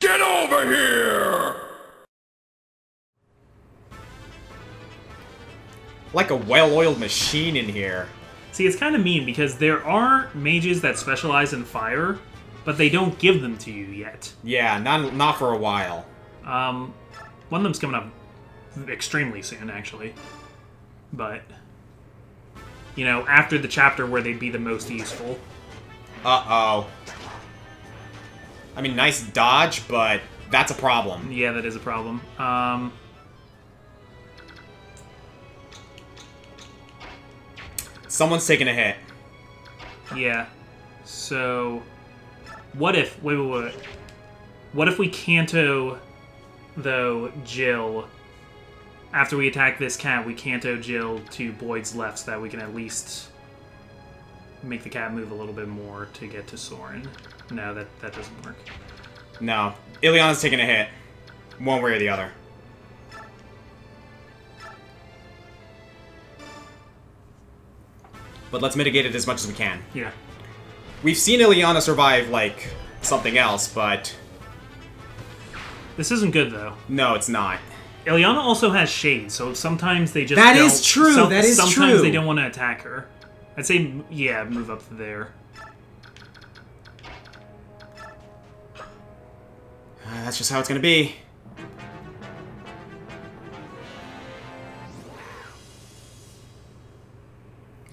Get over here! Like a well-oiled machine in here. See, it's kind of mean because there are mages that specialize in fire, but they don't give them to you yet. Yeah, not for a while. One of them's coming up extremely soon, actually. But, you know, after the chapter where they'd be the most useful. Uh-oh. I mean, nice dodge, but that's a problem. Yeah, that is a problem. Someone's taking a hit. Yeah. So, what if... Wait. What if we canto, though, Jill... After we attack this cat, we canto Jill to Boyd's left so that we can at least make the cat move a little bit more to get to Soren. No, that doesn't work. No. Ileana's taking a hit. One way or the other. But let's mitigate it as much as we can. Yeah. We've seen Ileana survive, like, something else, but... This isn't good, though. No, it's not. Ileana also has shade, so sometimes they just That don't... is true, that is sometimes true. Sometimes they don't want to attack her. I'd say, yeah, move up to there. That's just how it's gonna be.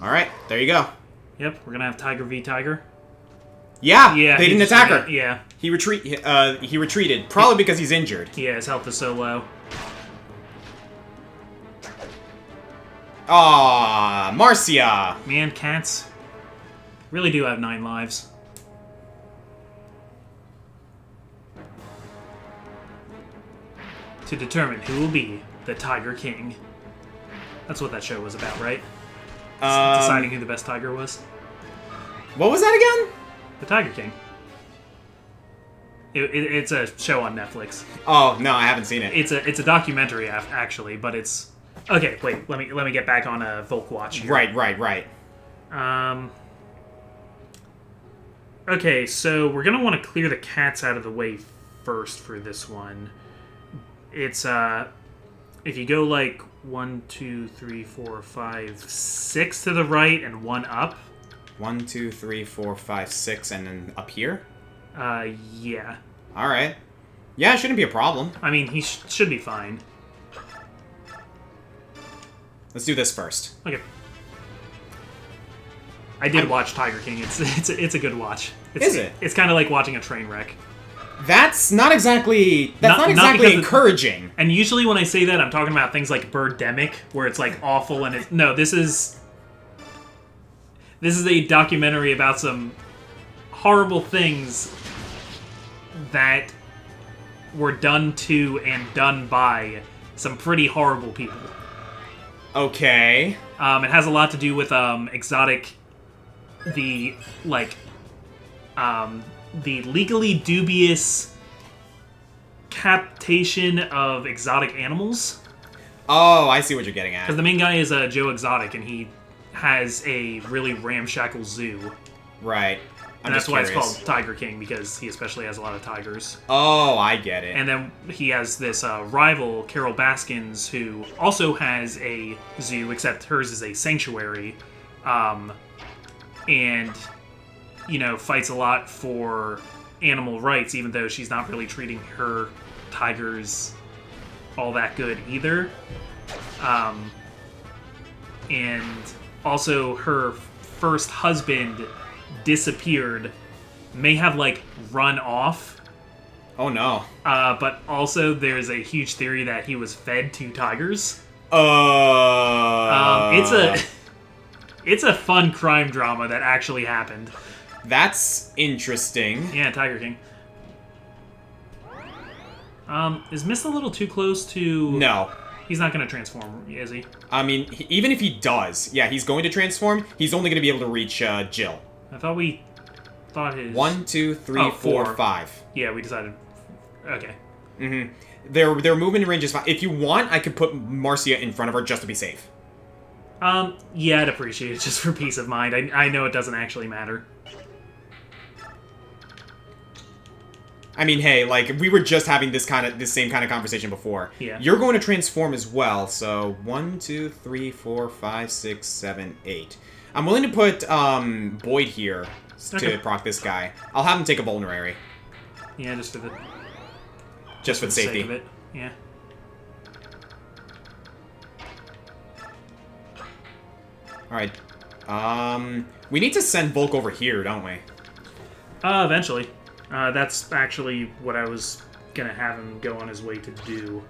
Alright, there you go. Yep, we're gonna have Tiger v Tiger. Yeah, Yeah, they didn't attack her. Yeah. He retreated, probably because he's injured. Yeah, his health is so low. Ah, Marcia! Man, cats really do have 9 lives. To determine who will be the Tiger King. That's what that show was about, right? Deciding who the best tiger was. What was that again? The Tiger King. It's a show on Netflix. Oh, no, I haven't seen it. It's a documentary, actually, but it's... Okay, wait, let me get back on Volk Watch here. Right. Okay, so we're gonna want to clear the cats out of the way first for this one. It's, if you go, like, 1, 2, 3, 4, 5, 6 to the right and 1 up. 1, 2, 3, 4, 5, 6, and then up here? Yeah. Alright. Yeah, it shouldn't be a problem. I mean, he should be fine. Let's do this first. Okay. I did watch Tiger King. It's a good watch. Is it? It's kind of like watching a train wreck. That's not exactly... That's not not exactly because encouraging. And usually when I say that, I'm talking about things like Birdemic, where it's like awful and it's... No, this is a documentary about some horrible things that were done to and done by some pretty horrible people. Okay. It has a lot to do with exotic... The legally dubious captation of exotic animals. Oh, I see what you're getting at. Because the main guy is Joe Exotic, and he has a really ramshackle zoo. Right. And that's why it's called Tiger King, because he especially has a lot of tigers. Oh, I get it. And then he has this rival, Carol Baskins, who also has a zoo, except hers is a sanctuary. And, you know, fights a lot for animal rights, even though she's not really treating her tigers all that good either. And also her first husband disappeared, may have, like, run off. Oh, no. But also there's a huge theory that he was fed to tigers. It's a fun crime drama that actually happened. That's interesting. Yeah, Tiger King. Is Mist a little too close to... No. He's not going to transform, is he? I mean, even if he does, yeah, he's going to transform, he's only going to be able to reach Jill. I thought we thought his... 1, 2, 3, 4, 5. Yeah, we decided... Okay. Mm-hmm. Their movement range is fine. If you want, I could put Marcia in front of her just to be safe. Yeah, I'd appreciate it just for peace of mind. I know it doesn't actually matter. I mean, hey, like, we were just having this same kind of conversation before. Yeah. You're going to transform as well, so 1, 2, 3, 4, 5, 6, 7, 8. I'm willing to put Boyd here to proc this guy. I'll have him take a vulnerary. Yeah, just for the safety. sake of it. Yeah. Alright. We need to send Volk over here, don't we? Eventually. That's actually what I was gonna have him go on his way to do.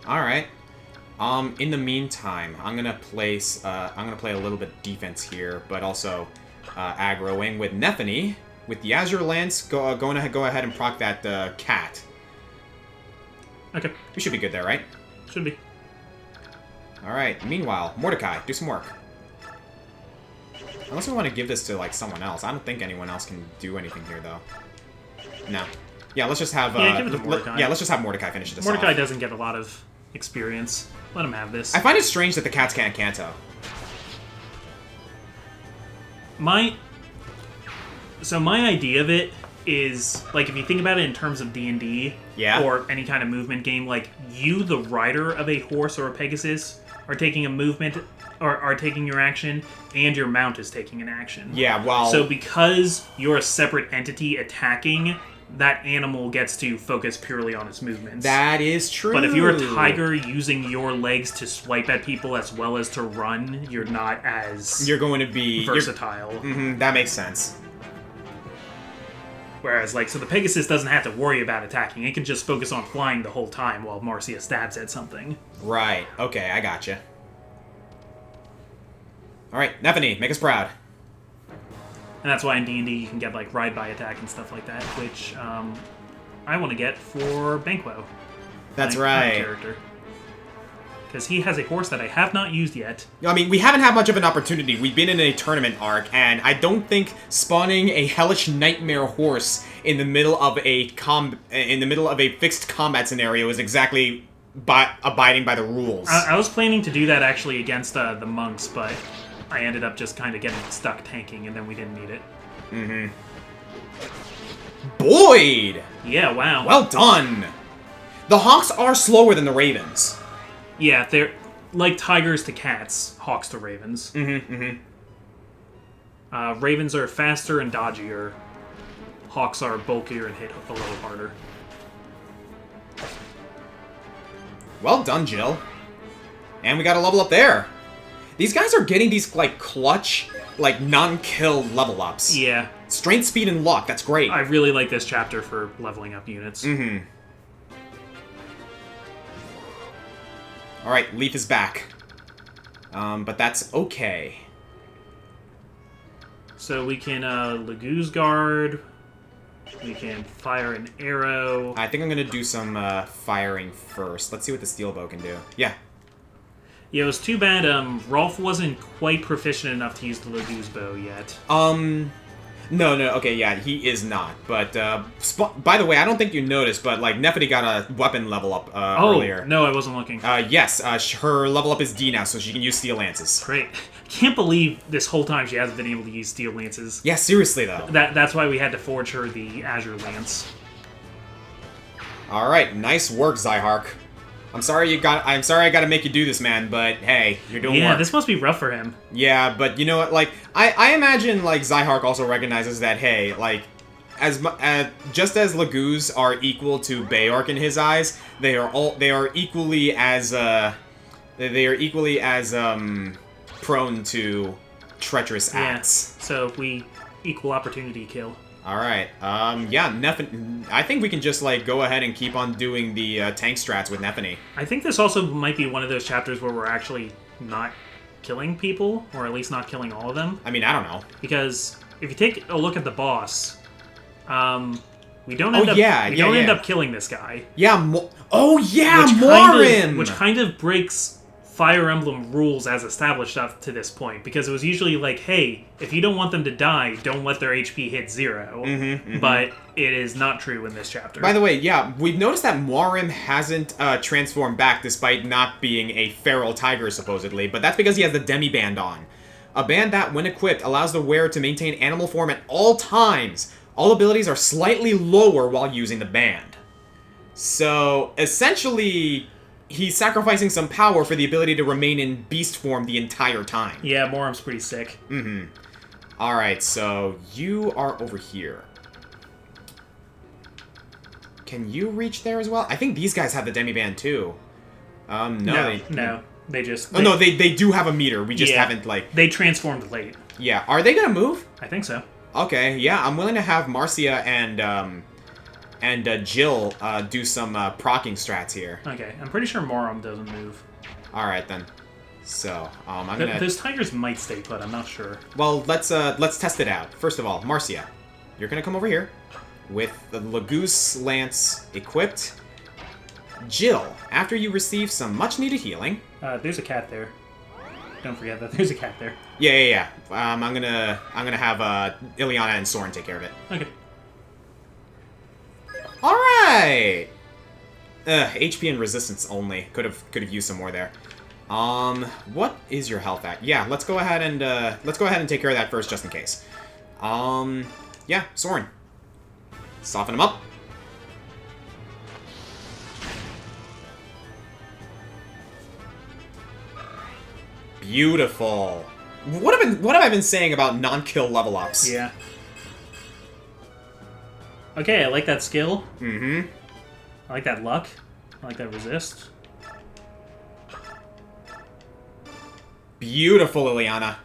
Alright. In the meantime, I'm gonna play a little bit defense here, but also aggroing with Nephany. With the Azure Lance, go ahead and proc that cat. Okay. We should be good there, right? Should be. Alright, meanwhile, Mordecai, do some work. Unless we want to give this to, like, someone else. I don't think anyone else can do anything here, though. No. Yeah, let's just have... Yeah, give it to Mordecai. Yeah, let's just have Mordecai finish this Mordecai off. doesn't get a lot of experience. Let him have this. I find it strange that the cats can't Kanto. My idea of it is, like, if you think about it in terms of D&D, Yeah. or any kind of movement game, like, you, the rider of a horse or a Pegasus, are taking a movement, or are taking your action, and your mount is taking an action. Yeah, well... So because you're a separate entity attacking, that animal gets to focus purely on its movements. That is true. But if you're a tiger using your legs to swipe at people as well as to run, you're not as... You're going to be... versatile. That makes sense. Whereas, like, so the Pegasus doesn't have to worry about attacking. It can just focus on flying the whole time while Marcia stabs at something. Right. Okay, I gotcha. Alright, Nephany, make us proud. And that's why in D&D you can get, like, ride-by attack and stuff like that, which I want to get for Banquo. That's my right. Character. Because he has a horse that I have not used yet. I mean, we haven't had much of an opportunity. We've been in a tournament arc, and I don't think spawning a hellish nightmare horse in the middle of a fixed combat scenario is exactly abiding by the rules. I was planning to do that actually against the monks, but I ended up just kind of getting stuck tanking, and then we didn't need it. Boyd! Yeah, wow. Well done! The Hawks are slower than the Ravens. Yeah, they're like tigers to cats, hawks to ravens. Ravens are faster and dodgier. Hawks are bulkier and hit a little harder. Well done, Jill. And we got a level up there. These guys are getting these, like, clutch, like, non-kill level ups. Yeah. Strength, speed, and luck. That's great. I really like this chapter for leveling up units. Alright, Leaf is back. But that's okay. So we can Laguz Guard. We can fire an arrow. I think I'm gonna do some firing first. Let's see what the steel bow can do. Yeah. Yeah, it was too bad Rolf wasn't quite proficient enough to use the Laguz bow yet. No, okay, yeah, he is not. But, by the way, I don't think you noticed, but, like, Nephany got a weapon level up earlier. No, I wasn't looking. Yes, her level up is D now, so she can use steel lances. Great. I can't believe this whole time she hasn't been able to use steel lances. Yeah, seriously, though. That's why we had to forge her the Azure Lance. Alright, nice work, Zyhark. I'm sorry I gotta make you do this, man, but hey, you're doing work. Yeah, this must be rough for him. Yeah, but you know what, like, I imagine, like, Zyhark also recognizes that, hey, like, just as Laguz are equal to Bayork in his eyes, they are equally as prone to treacherous acts. Yeah, so we equal opportunity kill. Alright, yeah, I think we can just, like, go ahead and keep on doing the tank strats with Nephany. I think this also might be one of those chapters where we're actually not killing people, or at least not killing all of them. I mean, I don't know. Because if you take a look at the boss, we don't end up killing this guy. Yeah, Morim! Which kind of breaks Fire Emblem rules as established up to this point, because it was usually like, hey, if you don't want them to die, don't let their HP hit 0. But it is not true in this chapter. By the way, yeah, we've noticed that Morim hasn't transformed back despite not being a feral tiger, supposedly, but that's because he has the Demi Band on. A band that, when equipped, allows the wearer to maintain animal form at all times. All abilities are slightly lower while using the band. So, essentially, he's sacrificing some power for the ability to remain in beast form the entire time. Yeah, Morum's pretty sick. Mm-hmm. Alright, so you are over here. Can you reach there as well? I think these guys have the demi-band too. No. They just... Oh, no, they do have a meter. We just haven't, like... They transformed late. Yeah. Are they gonna move? I think so. Okay, yeah. I'm willing to have Marcia and Jill do some proccing strats here. Okay, I'm pretty sure Morum doesn't move. Alright, then. So, I'm gonna... Those tigers might stay put, I'm not sure. Well, let's test it out. First of all, Marcia, you're gonna come over here with the Lagoose Lance equipped. Jill, after you receive some much-needed healing... there's a cat there. Don't forget that there's a cat there. Yeah. I'm gonna have Ileana and Soren take care of it. Okay. Alright! HP and resistance only. Could have used some more there. What is your health at? Yeah, let's go ahead and take care of that first, just in case. Yeah, Soren. Soften him up. Beautiful. What have I been saying about non-kill level ups? Yeah. Okay, I like that skill. Mm-hmm. I like that luck. I like that resist. Beautiful, Ileana.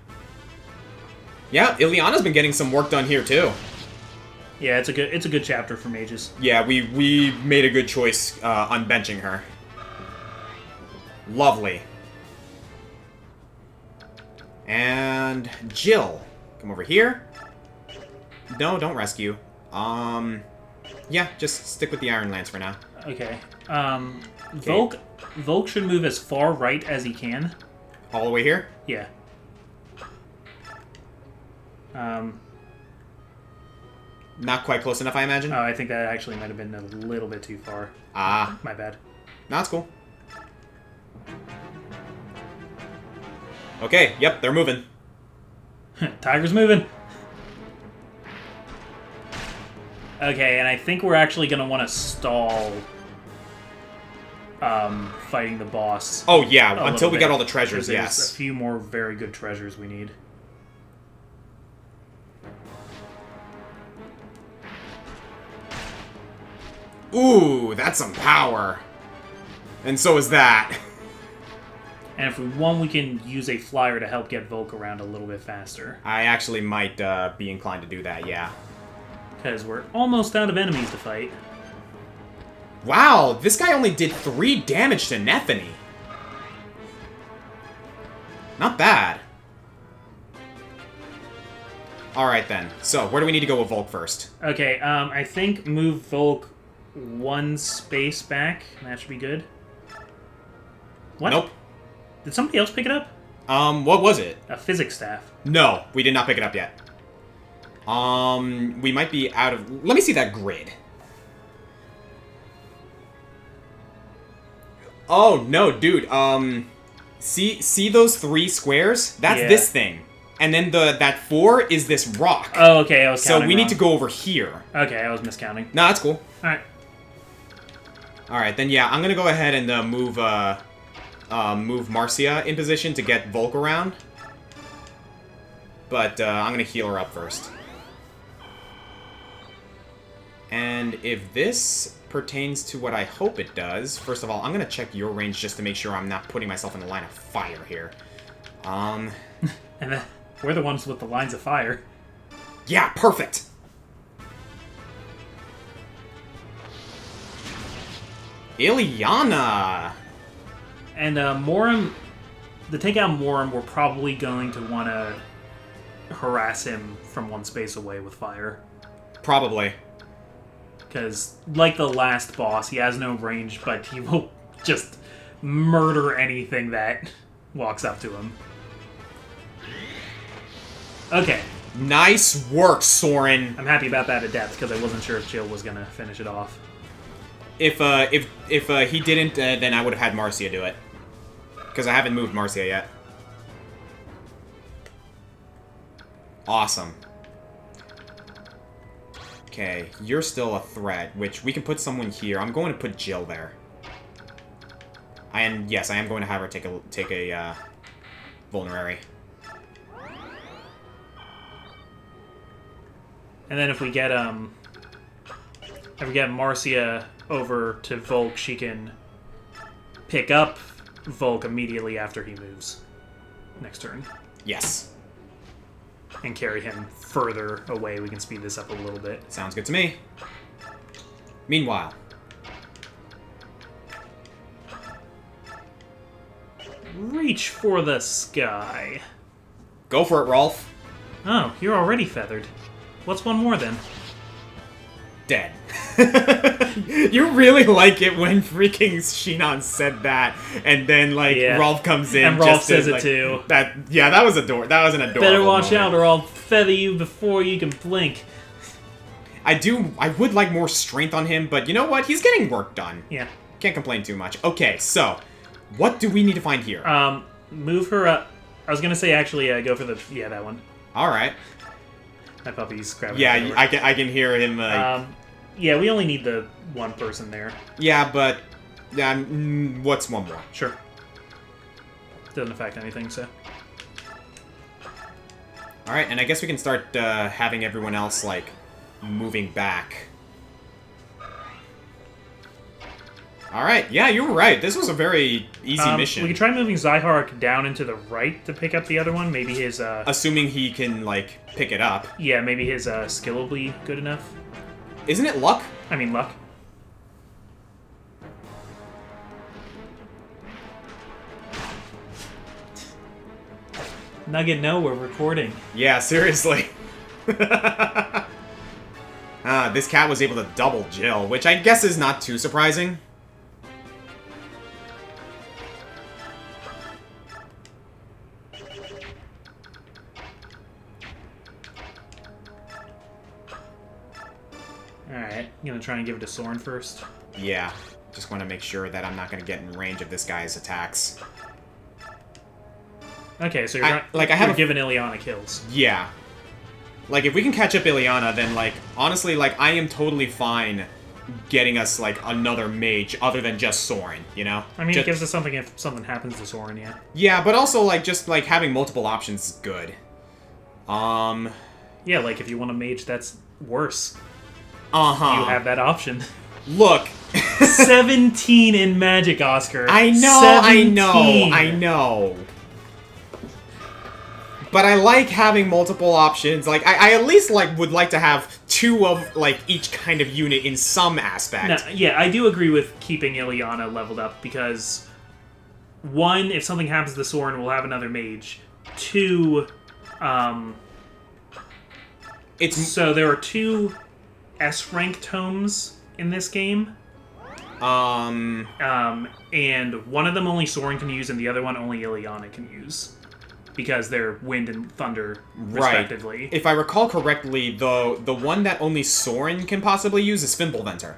Yeah, Ileana's been getting some work done here too. Yeah, it's a good chapter for mages. Yeah, we made a good choice unbenching her. Lovely. And Jill, come over here. No, don't rescue. Yeah, just stick with the Iron Lance for now. Okay. Volk should move as far right as he can. All the way here? Yeah. Not quite close enough, I imagine? Oh, I think that actually might have been a little bit too far. Ah. My bad. No, that's cool. Okay, yep, they're moving. Tiger's moving. Okay, and I think we're actually going to want to stall fighting the boss. Oh, yeah, until we get all the treasures, there's yes. a few more very good treasures we need. Ooh, that's some power. And so is that. And if we want, we can use a flyer to help get Volk around a little bit faster. I actually might be inclined to do that, yeah. Because we're almost out of enemies to fight. Wow, this guy only did 3 damage to Nethany. Not bad. Alright then, so where do we need to go with Volk first? Okay, I think move Volk 1 space back, and that should be good. What? Nope. Did somebody else pick it up? What was it? A physics staff. No, we did not pick it up yet. We might be out of... Let me see that grid. Oh, no, dude, see those 3 squares? That's this thing. And then that 4 is this rock. Oh, okay, I was counting So we wrong. need to go over here. Okay, I was miscounting. No, that's cool. Alright. Alright, then yeah, I'm gonna go ahead and move Marcia in position to get Volk around. But I'm gonna heal her up first. And if this pertains to what I hope it does, first of all, I'm gonna check your range just to make sure I'm not putting myself in the line of fire here. And then we're the ones with the lines of fire. Yeah, perfect! Ileana! And Morum, to take out Morum, we're probably going to want to harass him from 1 space away with fire. Probably. Because, like the last boss, he has no range, but he will just murder anything that walks up to him. Okay. Nice work, Soren. I'm happy about that at depth, because I wasn't sure if Jill was going to finish it off. If he didn't, then I would have had Marcia do it. Because I haven't moved Marcia yet. Awesome. Okay, you're still a threat, which we can put someone here. I'm going to put Jill there. And yes, I am going to have her take a vulnerary. And then if we get Marcia over to Volk, she can pick up Volk immediately after he moves next turn. Yes. And carry him further away. We can speed this up a little bit. Sounds good to me. Meanwhile. Reach for the sky. Go for it, Rolf. Oh, you're already feathered. What's one more then? Dead. You really like it when freaking Shinon said that, and then like Rolf comes in and Rolf just says it like, too. That that was an adorable. Better watch moment. out, or I'll feather you before you can blink. I would like more strength on him, but you know what? He's getting work done. Yeah. Can't complain too much. Okay, so what do we need to find here? Move her up. I was gonna say actually, go for that one. All right. My puppy's grabbing. Yeah, I can hear him. Yeah, we only need the one person there. Yeah, but what's one more? Sure. Doesn't affect anything, so. All right, and I guess we can start having everyone else like moving back. All right, yeah, you were right. This was a very easy mission. We could try moving Zyhark down into the right to pick up the other one. Maybe his assuming he can like pick it up. Yeah, maybe his skill will be good enough. Isn't it luck? I mean luck. Nugget, no, we're recording. Yeah, seriously. This cat was able to double Jill, which I guess is not too surprising. Alright, you gonna try and give it to Soren first? Yeah, just want to make sure that I'm not going to get in range of this guy's attacks. Okay, so you're giving Ileana kills. Yeah. Like, if we can catch up Ileana, then, like, honestly, like, I am totally fine getting us, like, another mage other than just Soren, you know? I mean, it gives us something if something happens to Soren, yeah. Yeah, but also, like, just, like, having multiple options is good. Yeah, like, if you want a mage that's worse. Uh-huh. You have that option. Look. 17 in Magic, Oscar. I know, 17. I know. But I like having multiple options. Like, I at least, like, would like to have two of, like, each kind of unit in some aspect. No, yeah, I do agree with keeping Ileana leveled up, because, one, if something happens to Soren, we'll have another mage. Two, so there are 2 S-rank tomes in this game. And one of them only Soren can use, and the other one only Ileana can use. Because they're wind and thunder, respectively. Right. If I recall correctly, the one that only Soren can possibly use is Fimbulventer.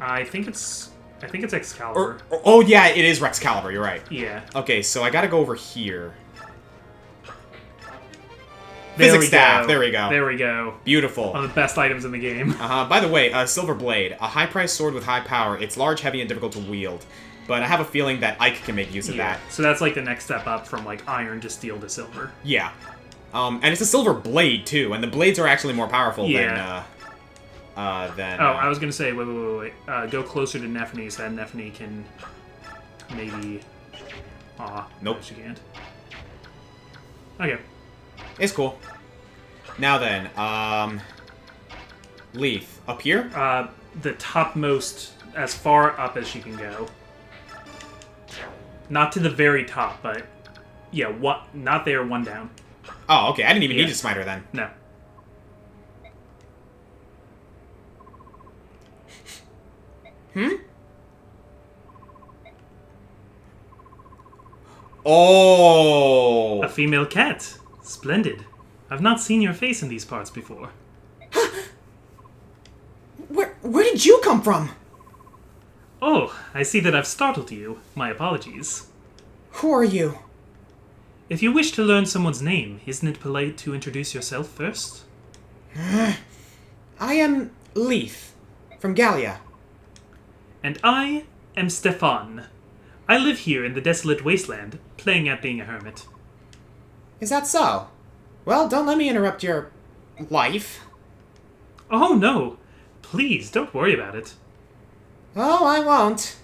I think it's Excalibur. Oh yeah, it is Rexcalibur, you're right. Yeah. Okay, so I gotta go over here. There There we go. There we go. Beautiful. One of the best items in the game. By the way, Silver Blade, a high-priced sword with high power. It's large, heavy, and difficult to wield. But I have a feeling that Ike can make use of that. So that's like the next step up from like iron to steel to silver. Yeah. And it's a silver blade, too, and the blades are actually more powerful than... I was gonna say, wait. Go closer to Nephany so that Nephany can maybe... Aw. Nope. No, she can't. Okay. It's cool. Now then, Leaf. Up here? The topmost, as far up as she can go. Not to the very top, but... Yeah, not there, one down. Oh, okay. I didn't even need to smite her then. No. Oh! A female cat. Splendid. I've not seen your face in these parts before. Where did you come from? Oh, I see that I've startled you. My apologies. Who are you? If you wish to learn someone's name, isn't it polite to introduce yourself first? I am Leith, from Gallia. And I am Stefan. I live here in the desolate wasteland, playing at being a hermit. Is that so? Well, don't let me interrupt your life. Oh no! Please, don't worry about it. Oh, I won't.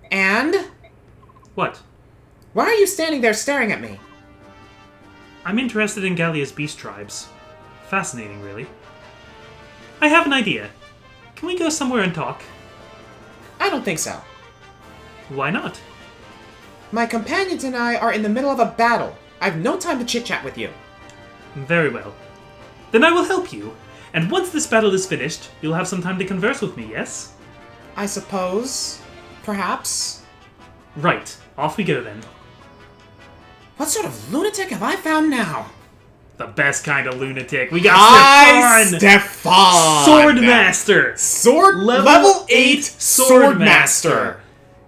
And? What? Why are you standing there staring at me? I'm interested in Gallia's beast tribes. Fascinating, really. I have an idea. Can we go somewhere and talk? I don't think so. Why not? My companions and I are in the middle of a battle. I have no time to chit-chat with you. Very well. Then I will help you. And once this battle is finished, you'll have some time to converse with me, yes? I suppose. Perhaps. Right. Off we go then. What sort of lunatic have I found now? The best kind of lunatic. We got Stefan! Stefan! Swordmaster! Level 8 Swordmaster!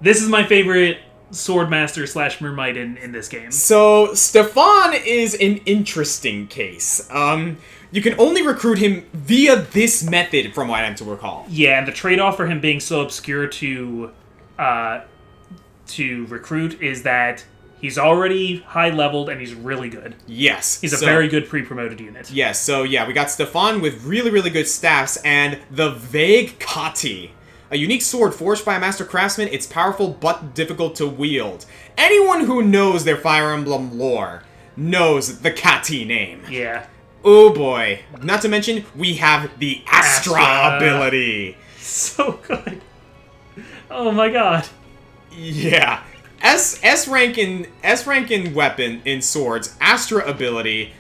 This is my favorite Swordmaster / Mermite in this game. So, Stefan is an interesting case. You can only recruit him via this method, from what I'm to recall. Yeah, and the trade-off for him being so obscure to recruit is that he's already high-leveled and he's really good. Yes. He's a very good pre-promoted unit. Yes, so yeah, we got Stefan with really, really good staffs, and the Vague Kati. A unique sword forged by a master craftsman, it's powerful but difficult to wield. Anyone who knows their Fire Emblem lore knows the Kati name. Yeah. Oh boy. Not to mention, we have the Astra ability. So good. Oh my god. Yeah. S rank in weapon in swords, Astra ability.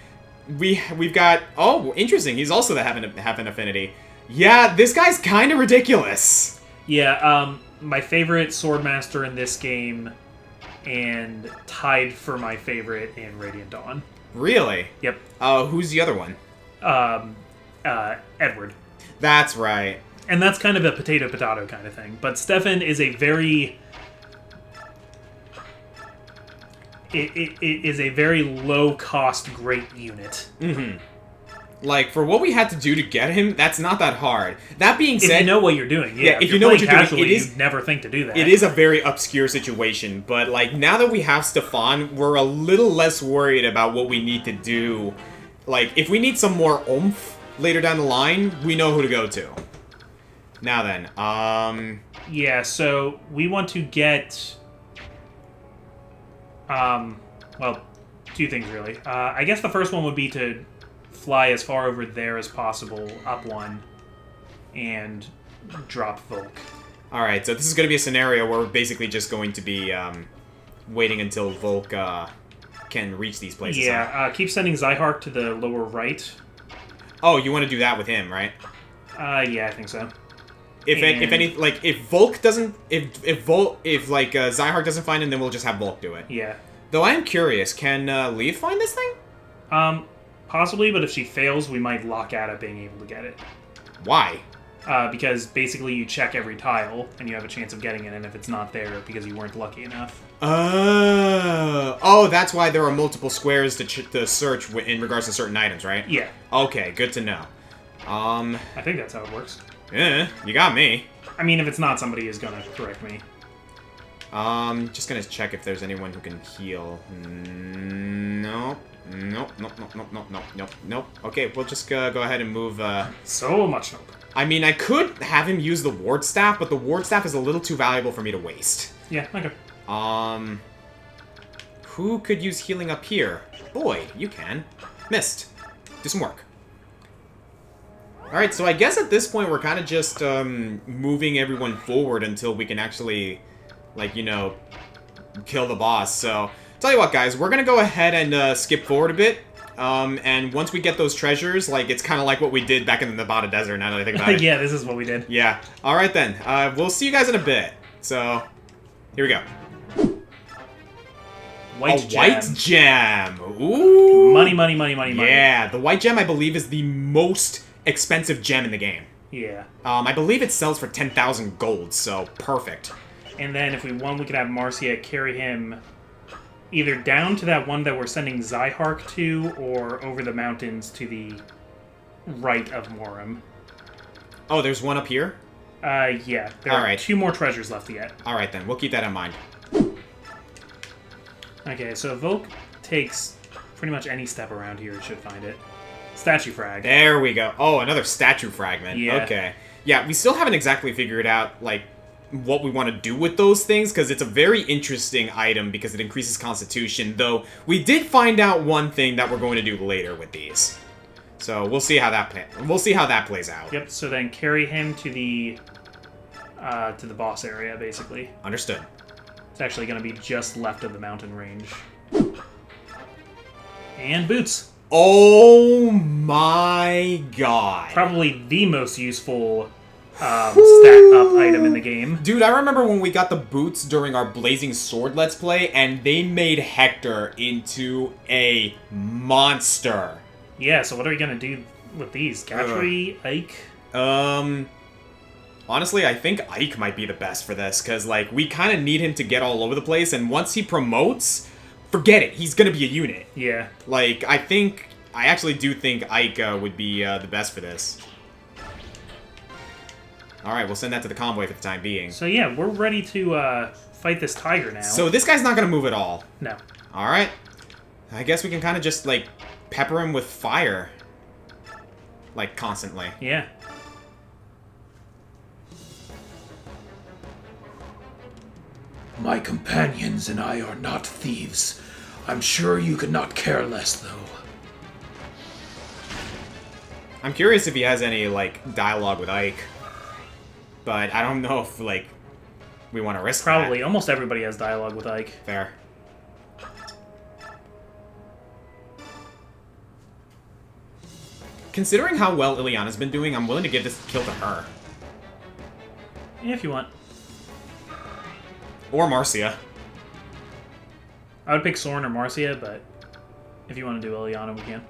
We've got, oh, interesting. He's also have an affinity. Yeah, this guy's kind of ridiculous. Yeah, my favorite Swordmaster in this game, and tied for my favorite in Radiant Dawn. Really? Yep. Who's the other one? Edward. That's right. And that's kind of a potato-potato kind of thing. But Stefan is a very... It is a very low-cost, great unit. Mm-hmm. Like, for what we had to do to get him, that's not that hard. That being said... If you know what you're doing, yeah. If you know what you're doing, you'd never think to do that. It is a very obscure situation, but, like, now that we have Stefan, we're a little less worried about what we need to do. Like, if we need some more oomph later down the line, we know who to go to. Now then, Yeah, so we want to get... well, two things, really. I guess the first one would be to fly as far over there as possible, up one, and drop Volk. Alright, so this is going to be a scenario where we're basically just going to be waiting until Volk can reach these places. Yeah, keep sending Zyhark to the lower right. Oh, you want to do that with him, right? Yeah, I think so. If Volk doesn't, if Zyhark doesn't find him, then we'll just have Volk do it. Yeah. Though I'm curious, can Leaf find this thing? Possibly, but if she fails, we might lock out at being able to get it. Why? Because basically you check every tile, and you have a chance of getting it, and if it's not there, because you weren't lucky enough. Oh, that's why there are multiple squares to search in regards to certain items, right? Yeah. Okay, good to know. I think that's how it works. Yeah, you got me. I mean, if it's not, somebody is gonna correct me. Just gonna check if there's anyone who can heal. Nope. Nope. Okay, we'll just go ahead and move, So much nope. I mean, I could have him use the ward staff, but the ward staff is a little too valuable for me to waste. Yeah, okay. Who could use healing up here? Boyd, you can. Mist. Do some work. Alright, so I guess at this point we're kind of just, moving everyone forward until we can actually, like, you know, kill the boss. So, tell you what, guys, we're gonna go ahead and, skip forward a bit. And once we get those treasures, like, it's kind of like what we did back in the Nevada Desert, now that I think about it. Yeah, this is what we did. Yeah. Alright then, we'll see you guys in a bit. So, here we go. White gem. Ooh. Money. Yeah, the white gem, I believe, is the most expensive gem in the game. Yeah. I believe it sells for 10,000 gold, so perfect. And then if we won, we could have Marcia carry him either down to that one that we're sending Zyhark to, or over the mountains to the right of Morum. Oh, there's one up here? Yeah. There are 2 more treasures left to get. Alright then, we'll keep that in mind. Okay, so if Volk takes pretty much any step around here, it should find it. Statue frag. There we go. Oh, another statue fragment. Yeah. Okay. Yeah, we still haven't exactly figured out, like, what we want to do with those things, because it's a very interesting item because it increases constitution, though we did find out one thing that we're going to do later with these. So we'll see how that plays out. Yep, so then carry him to the boss area, basically. Understood. It's actually going to be just left of the mountain range. And boots. Oh my god. Probably the most useful stat up item in the game. Dude, I remember when we got the boots during our Blazing Sword Let's Play, and they made Hector into a monster. Yeah, so what are we going to do with these? Gatry, Ike? Honestly, I think Ike might be the best for this, because, like, we kind of need him to get all over the place, and once he promotes, forget it, he's gonna be a unit. Yeah. Like, I actually do think Ike would be the best for this. Alright, we'll send that to the convoy for the time being. So yeah, we're ready to fight this tiger now. So this guy's not gonna move at all. No. Alright. I guess we can kind of just, like, pepper him with fire. Like, constantly. Yeah. My companions and I are not thieves. I'm sure you could not care less, though. I'm curious if he has any, like, dialogue with Ike. But I don't know if, like, we want to risk Probably. that. Almost everybody has dialogue with Ike. Fair. Considering how well Ileana's been doing, I'm willing to give this kill to her. Yeah, if you want. Or Marcia. I would pick Soren or Marcia, but if you want to do Ileana, we can.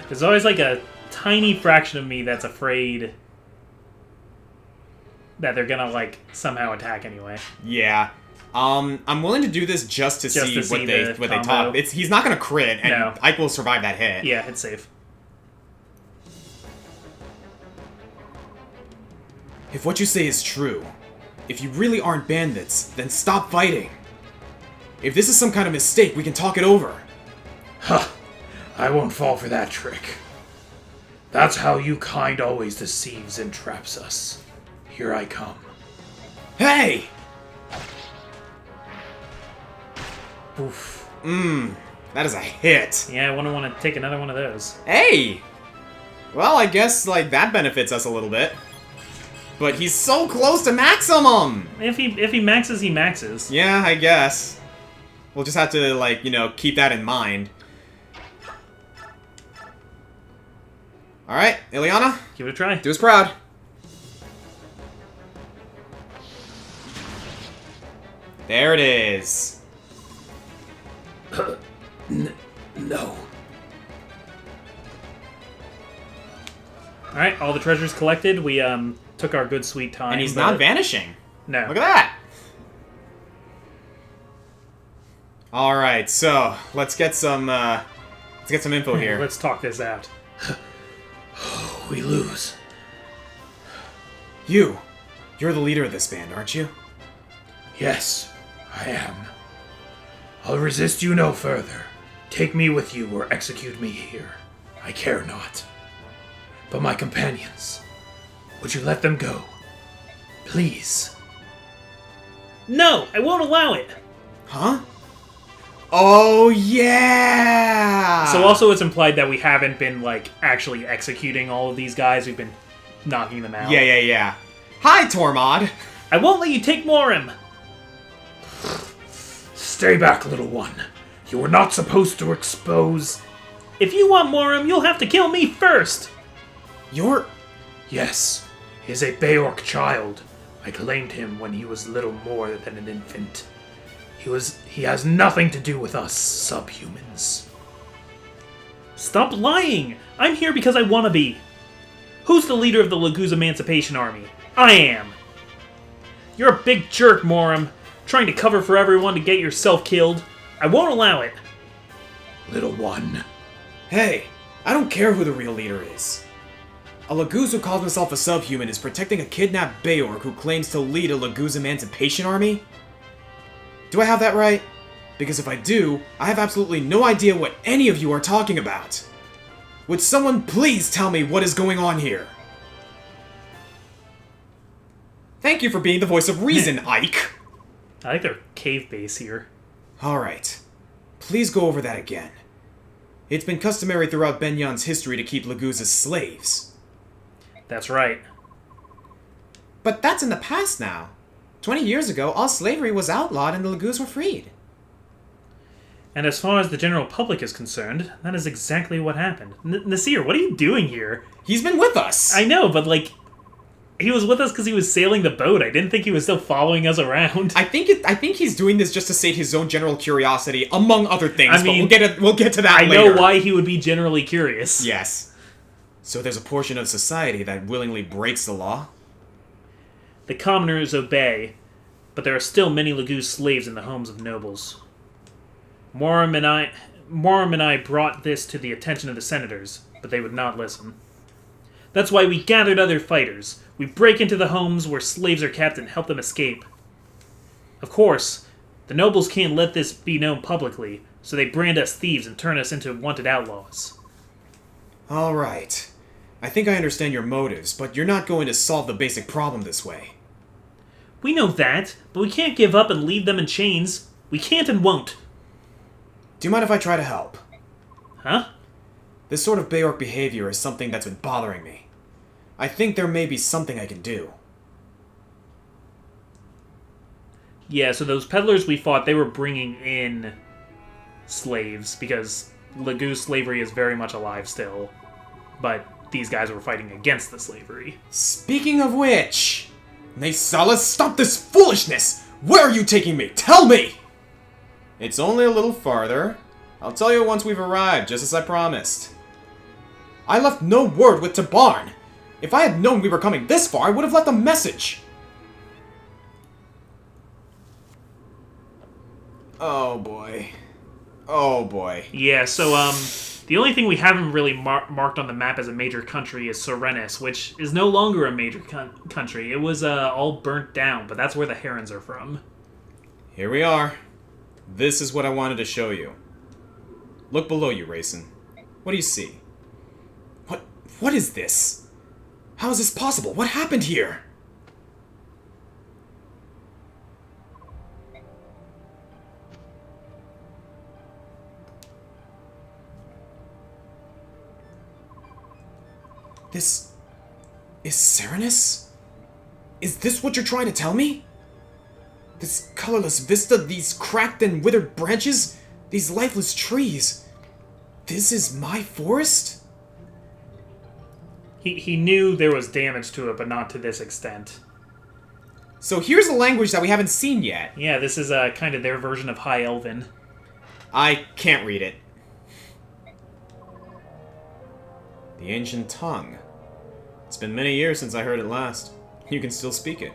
There's always like a tiny fraction of me that's afraid that they're gonna like somehow attack anyway. Yeah. I'm willing to do this just to see what they talk. He's not gonna crit, and No. Ike will survive that hit. Yeah, it's safe. If what you say is true, if you really aren't bandits, then stop fighting. If this is some kind of mistake, we can talk it over. Huh. I won't fall for that trick. That's how you kind always deceives and traps us. Here I come. Hey! Oof. That is a hit. Yeah, I wouldn't want to take another one of those. Hey! Well, I guess, like, that benefits us a little bit. But he's so close to maximum! If he maxes, he maxes. Yeah, I guess. We'll just have to, like, you know, keep that in mind. Alright, Ileana, Give it a try. do us proud. There it is. No. Alright, all the treasures collected. We took our good sweet time. And he's but- not vanishing. No. Look at that. Alright, so let's get some info here. Let's talk this out. We lose. You're the leader of this band, aren't you? Yes, I am. I'll resist you no further. Take me with you or execute me here. I care not. But my companions, would you let them go? Please. No, I won't allow it. Huh? Oh, yeah! So also it's implied that we haven't been, like, actually executing all of these guys. We've been knocking them out. Yeah. Hi, Tormod! I won't let you take Morim! Stay back, little one. You were not supposed to expose... If you want Morim, you'll have to kill me first! You're... Yes, he is a Beorc child. I claimed him when he was little more than an infant. He has nothing to do with us, subhumans. Stop lying! I'm here because I want to be. Who's the leader of the Laguz Emancipation Army? I am! You're a big jerk, Morim. trying to cover for everyone to get yourself killed. I won't allow it. Little one. Hey, I don't care who the real leader is. A Laguz who calls himself a subhuman is protecting a kidnapped Beorg who claims to lead a Laguz emancipation army? Do I have that right? Because if I do, I have absolutely no idea what any of you are talking about. Would someone please tell me what is going on here? Thank you for being the voice of reason, Ike! I like their cave base here. Alright. Please go over that again. It's been customary throughout Begnion's history to keep Laguz as slaves. That's right. But that's in the past now. 20 years ago, all slavery was outlawed and the Laguz were freed. And as far as the general public is concerned, that is exactly what happened. Nasir, what are you doing here? He's been with us! I know, but like, he was with us because he was sailing the boat. I didn't think he was still following us around. I think he's doing this just to sate his own general curiosity, among other things, I mean, but we'll get to that I later. know why he would be generally curious. Yes. So there's a portion of society that willingly breaks the law? The commoners obey, but there are still many Laguz slaves in the homes of nobles. Moram and I brought this to the attention of the senators, but they would not listen. That's why we gathered other fighters. We break into the homes where slaves are kept and help them escape. Of course, the nobles can't let this be known publicly, so they brand us thieves and turn us into wanted outlaws. Alright. I think I understand your motives, but you're not going to solve the basic problem this way. We know that, but we can't give up and leave them in chains. We can't and won't. Do you mind if I try to help? Huh? This sort of Beorg behavior is something that's been bothering me. I think there may be something I can do. Yeah, so those peddlers we fought, they were bringing in slaves, because Laguz slavery is very much alive still. But these guys were fighting against the slavery. Speaking of which... Naysala, stop this foolishness! Where are you taking me? Tell me! It's only a little farther. I'll tell you once we've arrived, just as I promised. I left no word with Tabarn. If I had known we were coming this far, I would have left a message. Oh boy. Oh boy. Yeah, so, the only thing we haven't really marked on the map as a major country is Serenis, which is no longer a major country. It was, all burnt down, but that's where the Herons are from. Here we are. This is what I wanted to show you. Look below you, Rayson. What do you see? What is this? How is this possible? What happened here? This is Serenis? Is this what you're trying to tell me? This colorless vista, these cracked and withered branches, these lifeless trees. This is my forest? He knew there was damage to it, but not to this extent. So here's a language that we haven't seen yet. Yeah, this is kind of their version of High Elven. I can't read it. The ancient tongue. It's been many years since I heard it last. You can still speak it.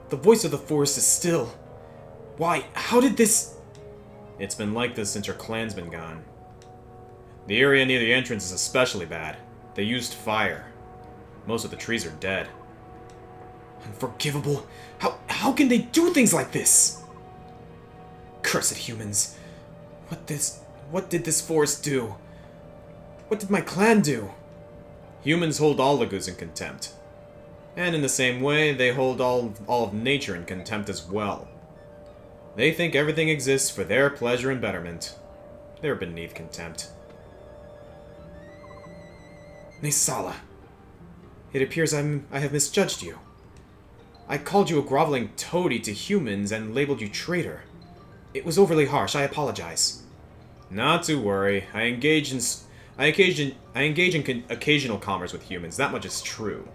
The voice of the forest is still. Why, how did this... It's been like this since your clan's been gone. The area near the entrance is especially bad. They used fire. Most of the trees are dead. Unforgivable. How can they do things like this? Cursed humans. What did this forest do? What did my clan do? Humans hold all Laguz in contempt. And in the same way, they hold all of nature in contempt as well. They think everything exists for their pleasure and betterment. They're beneath contempt. Naysala, it appears I have misjudged you. I called you a groveling toady to humans and labeled you traitor. It was overly harsh, I apologize. Not to worry, I engage in occasional commerce with humans, that much is true.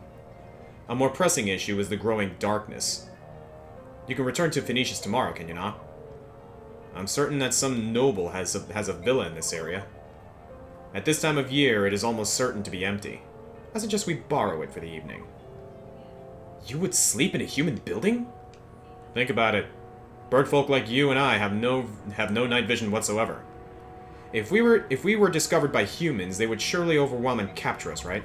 A more pressing issue is the growing darkness. You can return to Phoenicius tomorrow, can you not? I'm certain that some noble has a villa in this area. At this time of year, it is almost certain to be empty. I suggest we borrow it for the evening. You would sleep in a human building? Think about it. Birdfolk like you and I have no night vision whatsoever. If we were discovered by humans, they would surely overwhelm and capture us, right?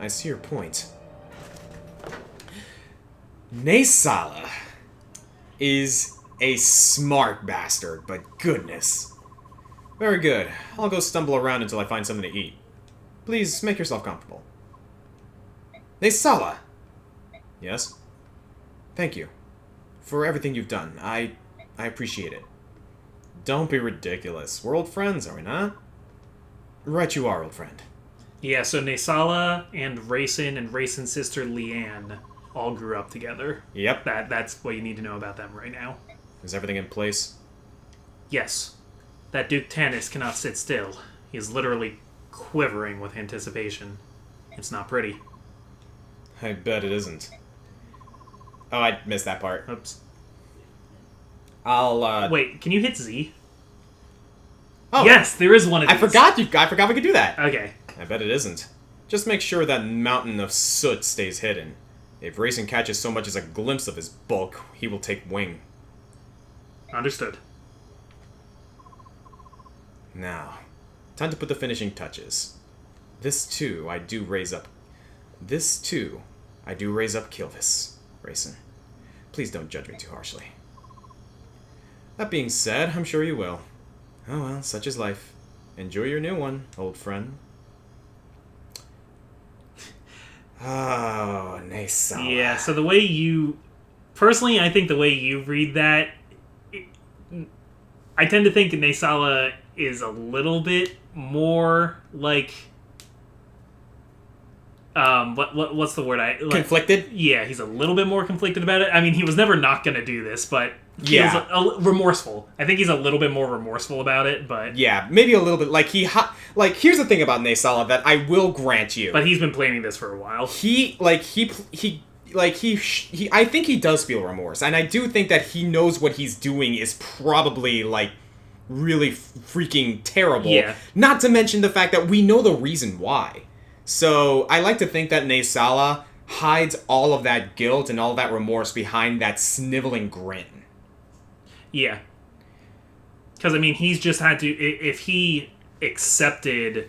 I see your point. Naysala is a smart bastard, but goodness. Very good. I'll go stumble around until I find something to eat. Please make yourself comfortable. Naysala! Yes? Thank you. For everything you've done. I appreciate it. Don't be ridiculous. We're old friends, are we not? Right you are, old friend. Yeah, so Naysala and Rayson's sister Leanne all grew up together. Yep. That's what you need to know about them right now. Is everything in place? Yes. That Duke Tanis cannot sit still. He is literally quivering with anticipation. It's not pretty. I bet it isn't. Oh, I missed that part. Oops. I'll, Wait, can you hit Z? Oh, yes, there is one of these. I forgot we could do that. Okay. I bet it isn't. Just make sure that mountain of soot stays hidden. If Rayson catches so much as a glimpse of his bulk, he will take wing. Understood. Now, time to put the finishing touches. This too, I do raise up Kilvis, Rayson. Please don't judge me too harshly. That being said, I'm sure you will. Oh well, such is life. Enjoy your new one, old friend. Oh, Naysala. Yeah, so the way you... Personally, I think the way you read that... I tend to think Naysala is a little bit more, like... what's the word? Conflicted? Yeah, he's a little bit more conflicted about it. I mean, he was never not going to do this, but... Yeah. Remorseful. I think he's a little bit more remorseful about it, but... Yeah, maybe a little bit. Like, here's the thing about Naysala that I will grant you. But he's been planning this for a while. I think he does feel remorse. And I do think that he knows what he's doing is probably, like, really freaking terrible. Yeah. Not to mention the fact that we know the reason why. So, I like to think that Naysala hides all of that guilt and all of that remorse behind that sniveling grin. Yeah. Because, I mean, he's just had to... If he accepted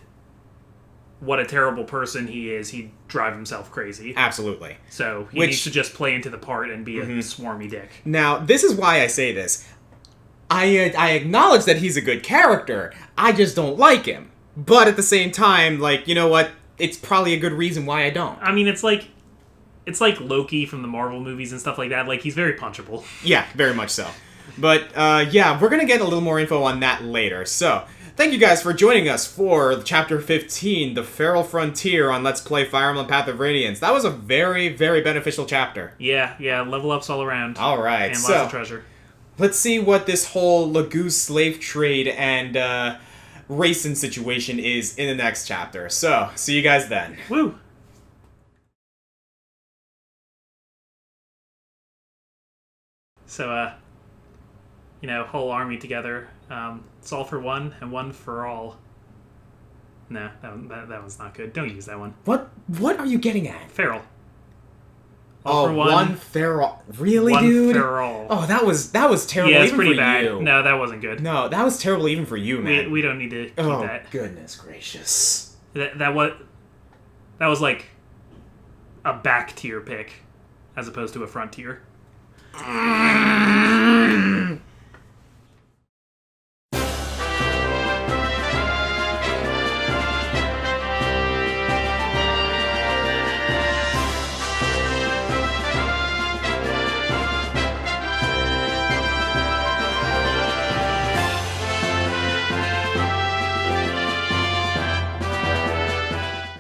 what a terrible person he is, he'd drive himself crazy. Absolutely. So, he needs to just play into the part and be a swarmy dick. Now, this is why I say this. I acknowledge that he's a good character. I just don't like him. But at the same time, like, you know what? It's probably a good reason why I don't. I mean, it's like Loki from the Marvel movies and stuff like that. Like, he's very punchable. Yeah, very much so. But, yeah, we're going to get a little more info on that later. So, thank you guys for joining us for Chapter 15, The Feral Frontier on Let's Play Fire Emblem Path of Radiance. That was a very, very beneficial chapter. Yeah, level ups all around. All right, and lots of treasure. Let's see what this whole Lagoo slave trade and Rayson situation is in the next chapter. So, see you guys then. Woo! So, whole army together. It's all for one and one for all. No, that one's not good. Don't use that one. What are you getting at? Feral. All for one feral. Really, one dude? Feral. Oh, that was terrible. Yeah, it's even pretty for bad. You. No, that wasn't good. No, that was terrible even for you, man. We don't need to keep that. Goodness gracious. That was like a back tier pick as opposed to a front tier.